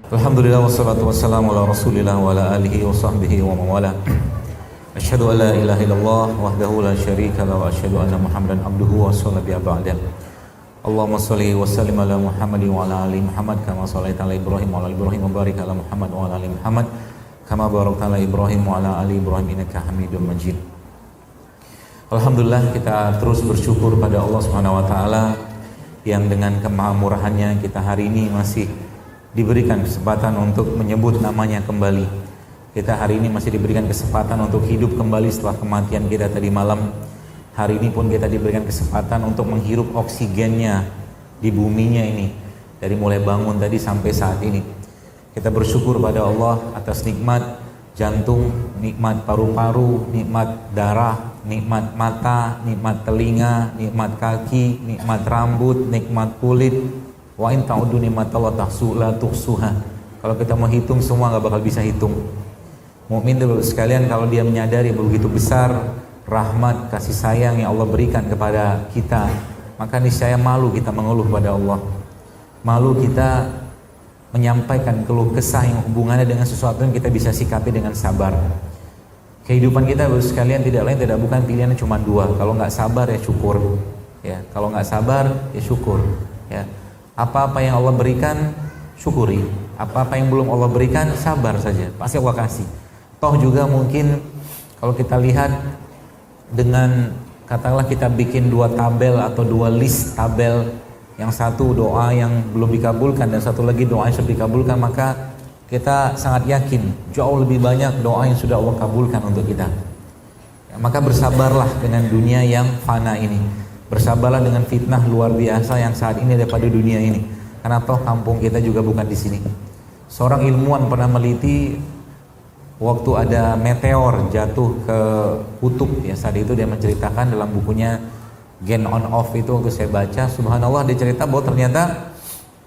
Alhamdulillah wassalatu wassalamu ala rasulillah wa ala alihi wa sahbihi wa mawala. Asyhadu an la ilaha illallah wahdahu la syarika lah wa asyhadu anna Muhammadan abduhu wa sallallahu ba'da. Allahumma shalli wa sallim ala Muhammad wa ala ali Muhammad kama shallaita ala Ibrahim wa ala ali Ibrahim wa barik ala Muhammad wa ala ali Muhammad kama barakta ala Ibrahim wa ala ali Ibrahim innaka Hamidum Majid. Alhamdulillah, kita terus bersyukur pada Allah Subhanahu wa taala yang dengan kemahamurahannya kita hari ini masih diberikan kesempatan untuk menyebut namanya kembali. Kita hari ini masih diberikan kesempatan untuk hidup kembali setelah kematian kita tadi malam. Hari ini pun kita diberikan kesempatan untuk menghirup oksigennya di buminya ini, dari mulai bangun tadi sampai saat ini. Kita bersyukur pada Allah atas nikmat jantung, nikmat paru-paru, nikmat darah, nikmat mata, nikmat telinga, nikmat kaki, nikmat rambut, nikmat kulit. Wa in ta'uddu ni'matallahi tuhsuha. Kalau kita mau hitung semua nggak bakal bisa hitung. Mukmin dulu sekalian, kalau dia menyadari begitu besar rahmat kasih sayang yang Allah berikan kepada kita, maka niscaya malu kita mengeluh pada Allah. Malu kita menyampaikan keluh kesah yang hubungannya dengan sesuatu yang kita bisa sikapi dengan sabar. Kehidupan kita dulu sekalian tidak lain tidak bukan pilihannya cuma dua. Kalau nggak sabar ya syukur. Ya, kalau nggak sabar ya syukur. Ya. Apa-apa yang Allah berikan syukuri, apa-apa yang belum Allah berikan sabar saja, pasti Allah kasih. Toh juga mungkin kalau kita lihat dengan katakanlah kita bikin dua tabel atau dua list tabel, yang satu doa yang belum dikabulkan dan satu lagi doa yang sudah dikabulkan, maka kita sangat yakin jauh lebih banyak doa yang sudah Allah kabulkan untuk kita. Ya, maka bersabarlah dengan dunia yang fana ini. Bersabarlah dengan fitnah luar biasa yang saat ini ada pada dunia ini. Karena toh kampung kita juga bukan di sini. Seorang ilmuwan pernah meliti waktu ada meteor jatuh ke kutub. Ya, saat itu dia menceritakan dalam bukunya Gen on Off itu waktu saya baca, subhanallah, dia cerita bahwa ternyata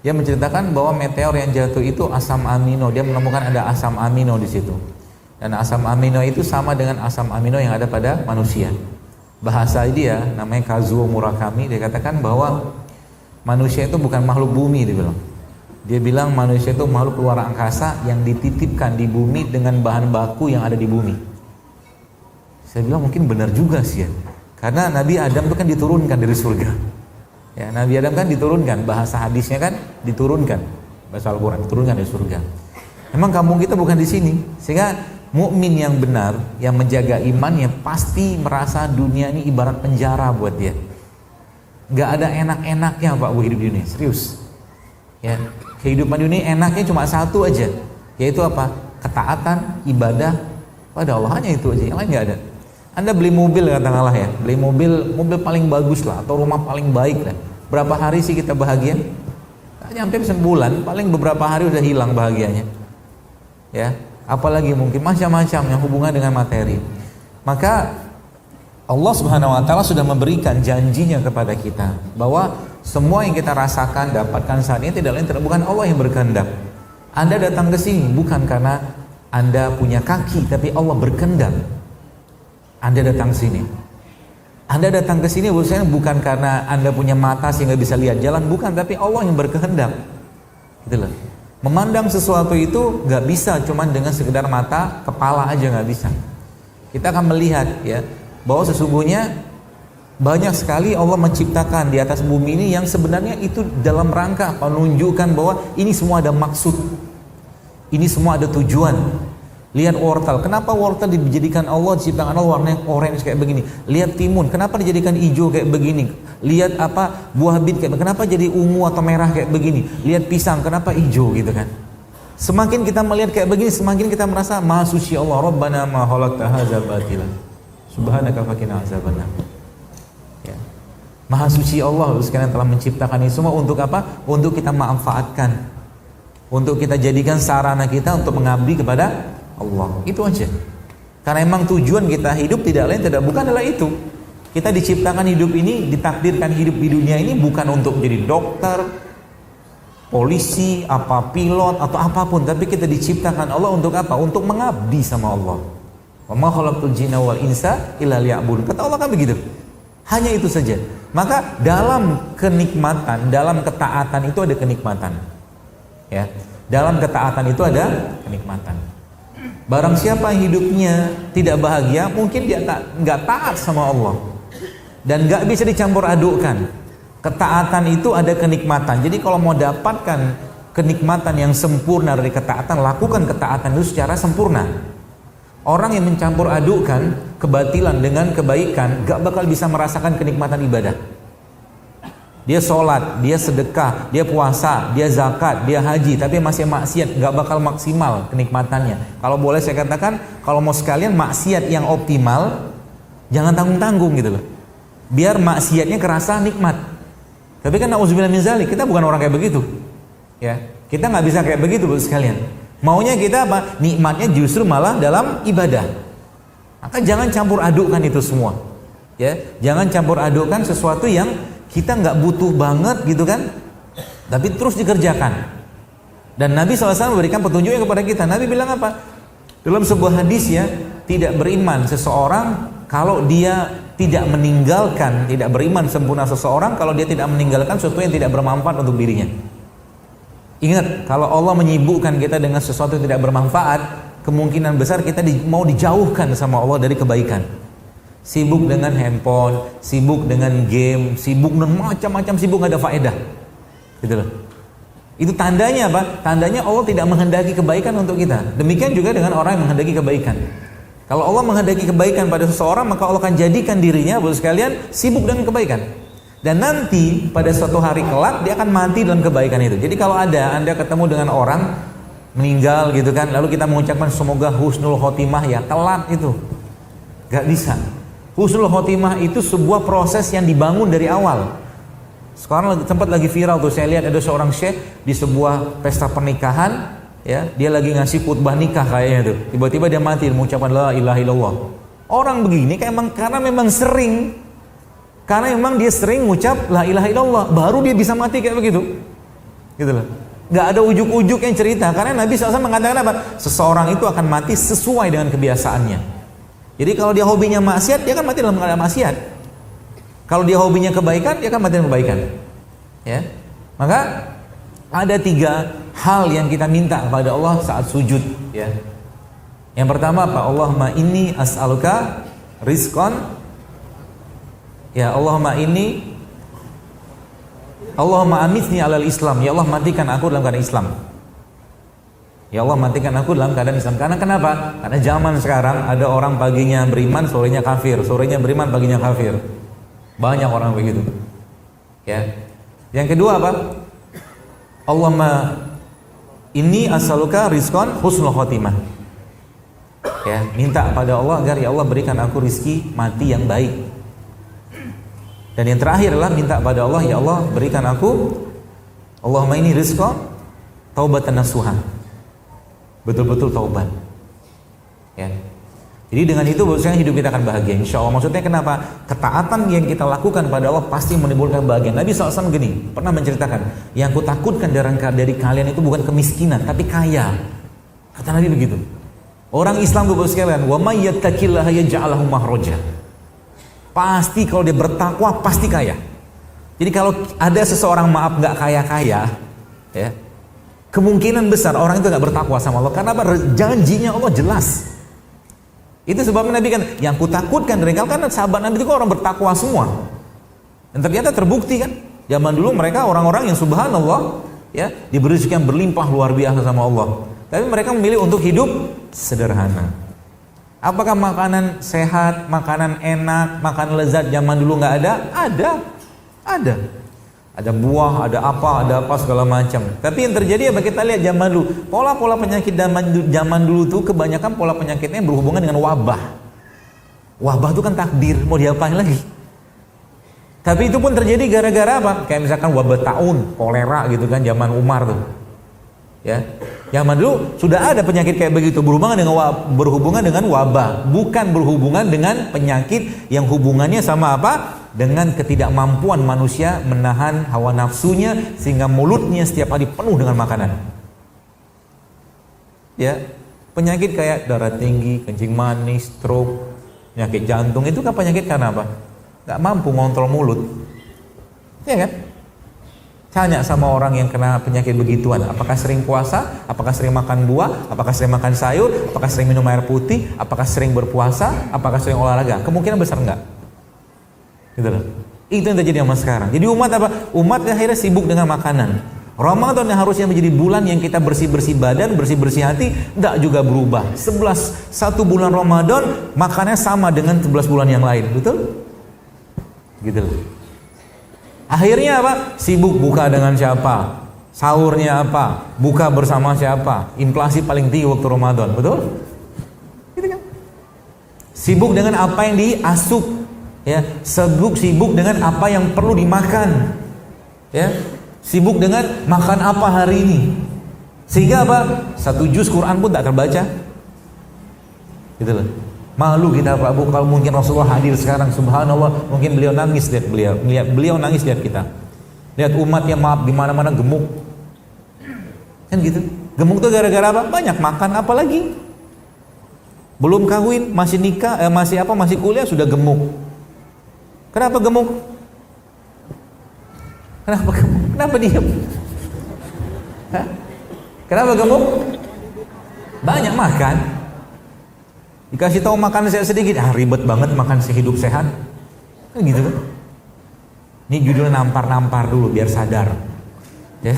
dia menceritakan bahwa meteor yang jatuh itu asam amino. Dia menemukan ada asam amino di situ. Dan asam amino itu sama dengan asam amino yang ada pada manusia. Bahasa dia namanya Kazuo Murakami, dia katakan bahwa manusia itu bukan makhluk bumi, dia bilang. Dia bilang manusia itu makhluk luar angkasa yang dititipkan di bumi dengan bahan baku yang ada di bumi. Saya bilang mungkin benar juga sih ya. Karena Nabi Adam itu kan diturunkan dari surga. Ya, Nabi Adam kan diturunkan, bahasa hadisnya kan diturunkan. Bahasa Al-Qur'an diturunkan dari surga. Memang kampung kita bukan di sini, sehingga mukmin yang benar, yang menjaga imannya pasti merasa dunia ini ibarat penjara buat dia. Gak ada enak-enaknya Pak hidup di dunia, serius. Ya, kehidupan dunia enaknya cuma satu aja, yaitu apa? Ketaatan, ibadah pada Allah, hanya itu aja, yang lain gak ada. Anda beli mobil katakanlah ya, beli mobil paling bagus lah, atau rumah paling baik lah. Berapa hari sih kita bahagia? Gak nyampe sebulan, paling beberapa hari udah hilang bahagianya. Ya. Apalagi mungkin macam-macam yang hubungan dengan materi. Maka Allah Subhanahu wa taala sudah memberikan janjinya kepada kita bahwa semua yang kita rasakan, dapatkan saat ini tidak lain bukan Allah yang berkehendak. Anda datang ke sini bukan karena Anda punya kaki, tapi Allah berkehendak Anda datang sini. Anda datang ke sini bukan karena Anda punya mata sehingga bisa lihat jalan, bukan, tapi Allah yang berkehendak. Itulah. Memandang sesuatu itu gak bisa cuman dengan sekedar mata kepala aja, gak bisa. Kita akan melihat ya bahwa sesungguhnya banyak sekali Allah menciptakan di atas bumi ini yang sebenarnya itu dalam rangka menunjukkan bahwa ini semua ada maksud, ini semua ada tujuan. Lihat wortel, kenapa wortel dijadikan Allah, diciptakan Allah warnanya orange kayak begini. Lihat timun, kenapa dijadikan hijau kayak begini. Lihat apa buah bit kayak kenapa jadi ungu atau merah kayak begini. Lihat pisang, kenapa hijau gitu kan. Semakin kita melihat kayak begini, semakin kita merasa maha suci Allah. Rabbana ma khalaqta hadza batila subhanaka faqina azabannar. Ya. Maha suci Allah sekalian telah menciptakan ini semua untuk apa? Untuk kita manfaatkan, untuk kita jadikan sarana kita untuk mengabdi kepada Allah, itu aja. Karena emang tujuan kita hidup tidak lain tidak bukan adalah itu. Kita diciptakan hidup ini, ditakdirkan hidup di dunia ini bukan untuk menjadi dokter, polisi, apa pilot atau apapun, tapi kita diciptakan Allah untuk apa? Untuk mengabdi sama Allah. Wa ma khalaqtul jinna wal insa illa liya'budun. Kata Allah kan begitu. Hanya itu saja. Maka dalam kenikmatan, dalam ketaatan itu ada kenikmatan. Ya. Dalam ketaatan itu ada kenikmatan. Barang siapa yang hidupnya tidak bahagia, mungkin dia nggak taat sama Allah dan nggak bisa dicampur adukkan. Ketaatan itu ada kenikmatan. Jadi kalau mau dapatkan kenikmatan yang sempurna dari ketaatan, lakukan ketaatan itu secara sempurna. Orang yang mencampur adukkan kebatilan dengan kebaikan gak bakal bisa merasakan kenikmatan ibadah. Dia sholat, dia sedekah, dia puasa, dia zakat, dia haji, tapi masih maksiat, gak bakal maksimal kenikmatannya. Kalau boleh saya katakan, kalau mau sekalian maksiat yang optimal, jangan tanggung-tanggung gitu loh. Biar maksiatnya kerasa nikmat. Tapi kan na'udzubillah min dzalik, kita bukan orang kayak begitu. Ya, kita nggak bisa kayak begitu Bu sekalian. Maunya kita apa? Nikmatnya justru malah dalam ibadah. Maka jangan campur adukkan itu semua. Ya, jangan campur adukkan sesuatu yang kita nggak butuh banget gitu kan, tapi terus dikerjakan. Dan Nabi SAW memberikan petunjuknya kepada kita. Nabi bilang apa? Dalam sebuah hadis ya, tidak beriman seseorang kalau dia tidak meninggalkan, tidak beriman sempurna seseorang kalau dia tidak meninggalkan sesuatu yang tidak bermanfaat untuk dirinya. Ingat, kalau Allah menyibukkan kita dengan sesuatu yang tidak bermanfaat, kemungkinan besar kita mau dijauhkan sama Allah dari kebaikan. Sibuk dengan handphone, sibuk dengan game, sibuk dengan macam-macam sibuk, nggak ada faedah. Gitu loh. Itu tandanya apa? Tandanya Allah tidak menghendaki kebaikan untuk kita. Demikian juga dengan orang yang menghendaki kebaikan. Kalau Allah menghendaki kebaikan pada seseorang, maka Allah akan jadikan dirinya, Bapak sekalian, sibuk dengan kebaikan. Dan nanti pada suatu hari kelak dia akan mati dalam kebaikan itu. Jadi kalau ada Anda ketemu dengan orang meninggal gitu kan, lalu kita mengucapkan semoga husnul khotimah, ya telat itu. Gak bisa. Husnul khotimah itu sebuah proses yang dibangun dari awal. Sekarang tempat lagi viral tuh, saya lihat ada seorang syekh di sebuah pesta pernikahan, ya, dia lagi ngasih khutbah nikah kayaknya tuh. Tiba-tiba dia mati mengucapkan la ilaha illallah. Orang begini karena memang sering. Karena memang dia sering ngucap la ilaha illallah, baru dia bisa mati kayak begitu. Gitu loh. Gak ada ujuk-ujuk yang cerita, karena Nabi SAW mengatakan apa? Seseorang itu akan mati sesuai dengan kebiasaannya. Jadi kalau dia hobinya maksiat, dia akan mati dalam keadaan maksiat. Kalau dia hobinya kebaikan, dia akan mati dalam kebaikan. Ya. Maka ada 3 hal yang kita minta kepada Allah saat sujud, ya. Yang pertama apa? Allahumma inni as'aluka rizqan. Ya Allahumma amitni alal Islam. Ya Allah, matikan aku dalam keadaan Islam. Ya Allah, matikan aku dalam keadaan Islam. Karena kenapa? Karena zaman sekarang ada orang paginya beriman, sorenya kafir, sorenya beriman, paginya kafir. Banyak orang begitu. Ya. Yang kedua apa? Allahumma inni as'aluka rizqan husnul khotimah. Ya, minta pada Allah agar ya Allah berikan aku rizki mati yang baik. Dan yang terakhir adalah minta pada Allah, ya Allah berikan aku Allahumma ini rizqan taubatan nasuha. Betul-betul taubat. Ya. Jadi dengan itu bahwasanya hidup kita akan bahagia, insya Allah. Maksudnya kenapa? Ketaatan yang kita lakukan pada Allah pasti menimbulkan bahagia. Nabi SAW gini, pernah menceritakan, yang kutakutkan dari kalian itu bukan kemiskinan, tapi kaya. Kata Nabi begitu. Orang Islam itu sekalian, wa may yattaqillaha yaj'al lahu makhraja. Pasti kalau dia bertakwa pasti kaya. Jadi kalau ada seseorang maaf nggak kaya-kaya, ya, kemungkinan besar orang itu nggak bertakwa sama Allah. Karena janjinya Allah jelas. Itu sebabnya Nabi kan, yang kutakutkan dari kalian, karena sahabat Nabi itu kan orang bertakwa semua. Dan ternyata terbukti kan, zaman dulu mereka orang-orang yang subhanallah, ya, diberi rezeki yang berlimpah luar biasa sama Allah. Tapi mereka memilih untuk hidup sederhana. Apakah makanan sehat, makanan enak, makanan lezat zaman dulu nggak ada? Ada. Ada buah, ada apa segala macam. Tapi yang terjadi apa kita lihat zaman dulu, pola-pola penyakit zaman dulu tuh kebanyakan pola penyakitnya berhubungan dengan wabah. Wabah itu kan takdir, mau diapain lagi? Tapi itu pun terjadi gara-gara apa? Kayak misalkan wabah taun, kolera gitu kan zaman Umar tuh. Ya, zaman dulu sudah ada penyakit kayak begitu berhubungan dengan wabah, bukan berhubungan dengan penyakit yang hubungannya sama apa? Dengan ketidakmampuan manusia menahan hawa nafsunya sehingga mulutnya setiap hari penuh dengan makanan. Ya, penyakit kayak darah tinggi, kencing manis, stroke, penyakit jantung itu kan penyakit karena apa? Gak mampu ngontrol mulut, ya kan? Tanya sama orang yang kena penyakit begituan, apakah sering puasa, apakah sering makan buah, apakah sering makan sayur, apakah sering minum air putih, apakah sering berpuasa, apakah sering olahraga? Kemungkinan besar enggak. Gitu loh. Itu yang terjadi sama sekarang. Jadi umat apa? Umat akhirnya sibuk dengan makanan. Ramadan yang harusnya menjadi bulan yang kita bersih-bersih badan, bersih-bersih hati, enggak juga berubah. 1 bulan Ramadan makannya sama dengan 11 bulan yang lain, betul? Gitu loh. Akhirnya apa? Sibuk buka dengan siapa? Sahurnya apa? Buka bersama siapa? Inflasi paling tinggi waktu Ramadan, betul? Gitu kan? Sibuk dengan apa yang diasup, ya. Sibuk dengan apa yang perlu dimakan, ya. Sibuk dengan makan apa hari ini. Sehingga apa? 1 juz Quran pun tak terbaca. Gitu loh. Malu kita Pak Bu, kalau mungkin Rasulullah hadir sekarang, subhanallah, mungkin beliau nangis lihat beliau nangis lihat kita. Lihat umat yang maaf di mana-mana gemuk. Kan gitu. Gemuk tuh gara-gara apa? Banyak makan, apalagi belum kawin, masih nikah, masih kuliah sudah gemuk. Kenapa gemuk? Kenapa diam? Hah? Kenapa gemuk? Banyak makan. Dikasih tahu makan sedikit, ribet banget makan sehidup sehat. Kan gitu kan? Ini judulnya nampar-nampar dulu biar sadar. Ya.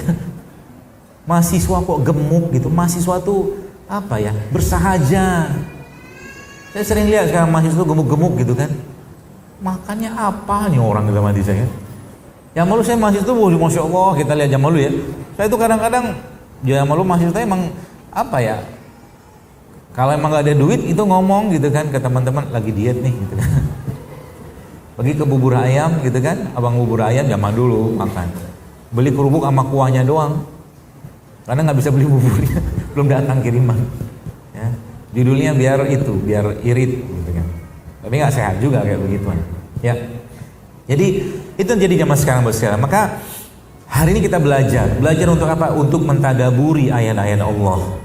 Mahasiswa kok gemuk gitu, mahasiswa tuh apa ya? Bersahaja. Saya sering lihat sekarang mahasiswa tuh gemuk-gemuk gitu kan. Makannya apa nih orang gitu mati saya? Yang malu saya mahasiswa tuh, masya Allah, kita lihat jam malu ya. Saya tuh kadang-kadang yang malu mahasiswa emang apa ya? Kalau emang gak ada duit itu ngomong gitu kan ke teman-teman, lagi diet nih gitu kan. Pergi ke bubur ayam gitu kan, abang bubur ayam zaman dulu makan. Beli kerupuk sama kuahnya doang. Karena nggak bisa beli buburnya, belum datang kiriman. Ya. Judulnya biar irit gitu kan. Tapi nggak sehat juga kayak begituan. Ya. Jadi itu yang jadi zaman sekarang. Maka hari ini kita belajar untuk apa? Untuk mentadaburi ayat-ayat Allah.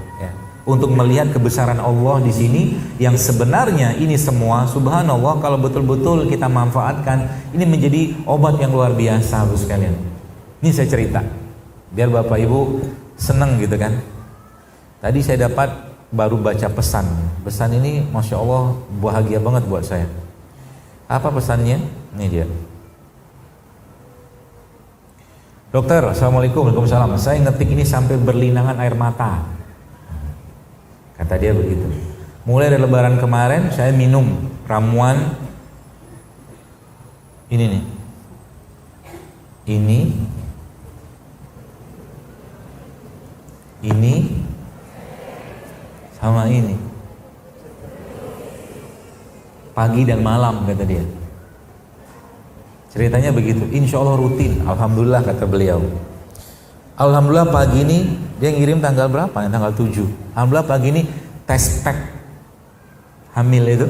Untuk melihat kebesaran Allah di sini yang sebenarnya ini semua subhanallah kalau betul-betul kita manfaatkan ini menjadi obat yang luar biasa Bapak sekalian. Ini saya cerita biar Bapak Ibu senang gitu kan. Tadi saya dapat baru baca pesan ini masya Allah bahagia banget buat saya. Apa pesannya? Ini dia. Dokter, assalamualaikum, waalaikumsalam. Saya ngetik ini sampai berlinangan air mata. Kata dia begitu. Mulai dari lebaran kemarin saya minum ramuan ini nih. Ini sama ini. Pagi dan malam kata dia. Ceritanya begitu. Insya Allah rutin. Alhamdulillah kata beliau. Alhamdulillah pagi ini dia ngirim tanggal berapa? Tanggal 7. Alhamdulillah pagi ini tes pack hamil itu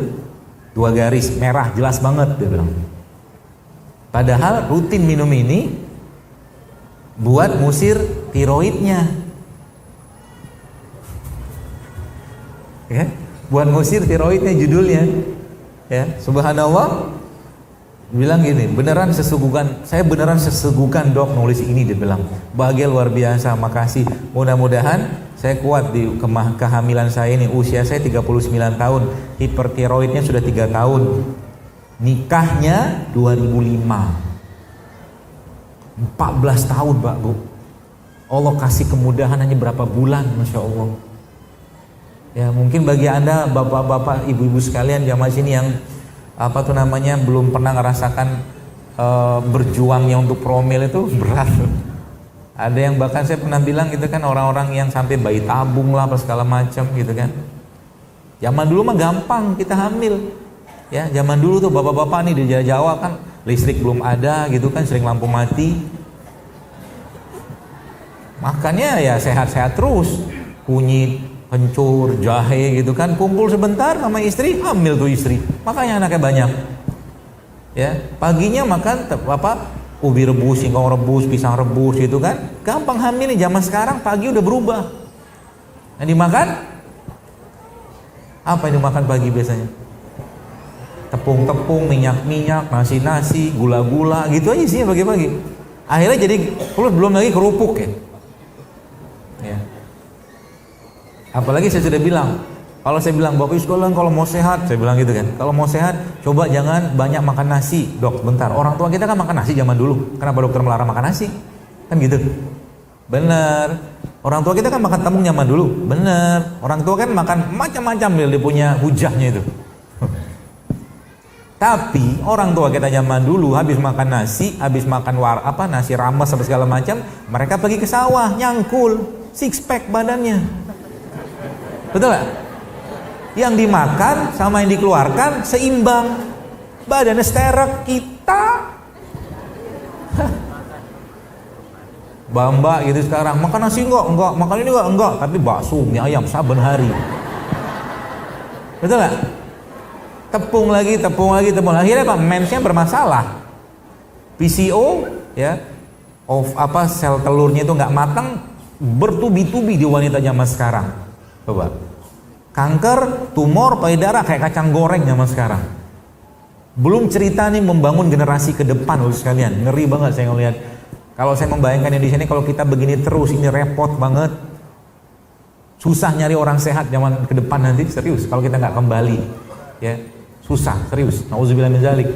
2 garis merah jelas banget dia bilang. Padahal rutin minum ini buat musir tiroidnya. Ya, buat musir tiroidnya judulnya. Ya, subhanallah. Bilang gini, saya beneran sesugukan dok nulis ini, dia bilang. Bahagia luar biasa, makasih. Mudah-mudahan saya kuat di kehamilan saya ini. Usia saya 39 tahun, hipertiroidnya sudah 3 tahun. Nikahnya 2005. 14 tahun Pak Bu. Allah kasih kemudahan hanya berapa bulan, Masya Allah. Ya mungkin bagi Anda bapak-bapak, ibu-ibu sekalian jamaah sini yang belum pernah ngerasakan berjuangnya untuk promil itu berat. Ada yang bahkan saya pernah bilang gitu kan, orang-orang yang sampai bayi tabung lah apa segala macam gitu kan. Zaman dulu mah gampang kita hamil. Ya, zaman dulu tuh bapak-bapak nih di Jawa kan listrik belum ada gitu kan, sering lampu mati. Makannya ya sehat-sehat terus. Kunyit, kencur, jahe gitu kan, kumpul sebentar sama istri, hamil tuh istri, makanya anaknya banyak. Ya, paginya makan ubi rebus, singkong rebus, pisang rebus gitu kan, gampang hamil nih. Zaman sekarang pagi udah berubah. Yang dimakan apa yang dimakan pagi biasanya? Tepung-tepung, minyak-minyak, nasi-nasi, gula-gula gitu aja sih pagi-pagi. Akhirnya jadi belum lagi kerupuk ya. Ya. Apalagi saya sudah bilang, kalau saya bilang Bapak Ibu sekalian kalau mau sehat, saya bilang gitu kan. Kalau mau sehat, coba jangan banyak makan nasi. Dok, bentar. Orang tua kita kan makan nasi zaman dulu. Kenapa dokter melarang makan nasi? Kan gitu. Bener. Orang tua kita kan makan tepung zaman dulu. Bener. Orang tua kan makan macam-macam, dia punya hujahnya itu. Tapi orang tua kita zaman dulu habis makan nasi, habis makan nasi rames sampai segala macam, mereka pergi ke sawah, nyangkul, six pack badannya. Betul gak? Yang dimakan sama yang dikeluarkan seimbang. Badannya sterek. Kita Bamba gitu sekarang, makan nasi enggak, makan ini enggak, tapi bakso, mie ayam saben hari. Betul gak? Tepung lagi. Akhirnya apa? Mensnya bermasalah. PCO ya, sel telurnya itu nggak matang, bertubi-tubi di wanita zaman sekarang. Coba. Kanker, tumor, payudara kayak kacang goreng zaman sekarang. Belum cerita nih membangun generasi ke depan loh sekalian. Ngeri banget saya ngelihat. Kalau saya membayangkan di sini kalau kita begini terus ini repot banget. Susah nyari orang sehat zaman ke depan nanti, serius kalau kita nggak kembali. Ya. Susah, serius. Nauzubillah min dzalik.